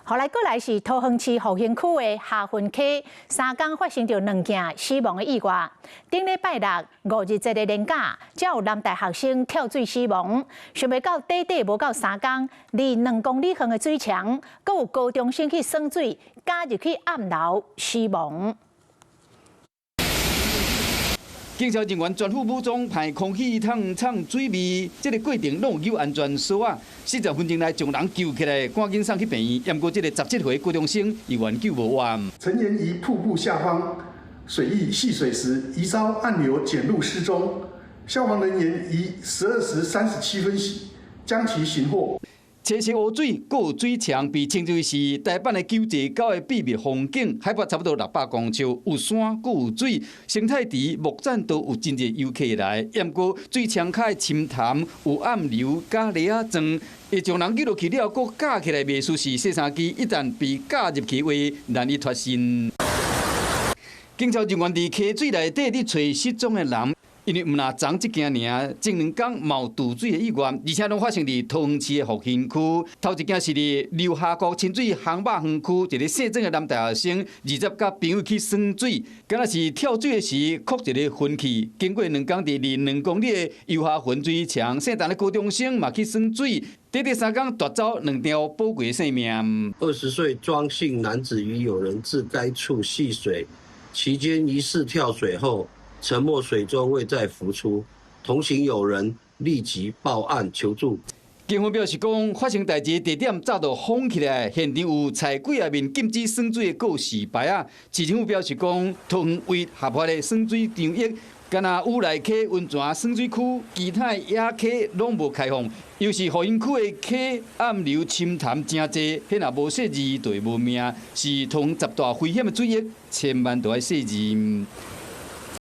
後來過來是桃園市復興區的下分溪3天發生着2件死亡的意外。頂禮拜六5日節的連假，才有男大學生跳水死亡。想袂到短短無到3天，離2公里遠的水牆，閣有高中生去耍水，加入去暗流死亡。警察人員全副武裝，派空氣筒沖水味，這個過程攏有安全鎖啊。40分鐘內將人救起來，趕緊送去病院。不過，這個17歲高中生依然救無完。陳岩於瀑布下方水域戲水時，疑遭暗流潛入失蹤。消防人員於12時37分將其尋獲。青色湖水，閣有水牆被稱之為是台版的九寨溝的秘密風景，海拔差不多600公尺，有山，閣有水，生態池、木棧都有真濟遊客來。不過水牆下的深潭有暗流加螺仔狀，會將人救落去了，閣架起來袂輸是洗衫機，一旦被架入去，話難以脫身。警察人員佇溪水內底咧找失蹤的人。因為唔若昨這件爾，前2天冒渡水的意外，而且攏發生佇桃園市的復興區。頭一件是佇流下國清水烘肉園區，一個姓鄭的男大學生，20甲朋友去耍水，敢若是跳水的時，曲一個分氣。經過2天佇離2公里的游下分水牆，姓陳的高中生嘛去耍水，短短3天奪走2條寶貴性命。20歲莊姓男子與友人至該處戲水，期間疑似跳水後沉沒水中未再浮出，同行友人立即報案求助。警方表示講，發生代志地點早就封起來，現場有菜櫃啊面禁止耍水的告示牌啊。市政府表示講，桃園為合法的耍水場域，敢若烏來溪溫泉耍水區，其他野溪攏無開放。又是復興區的溪暗流深潭真濟，迄若無細字就會無命，是通10大危險的水域，千萬都要細字。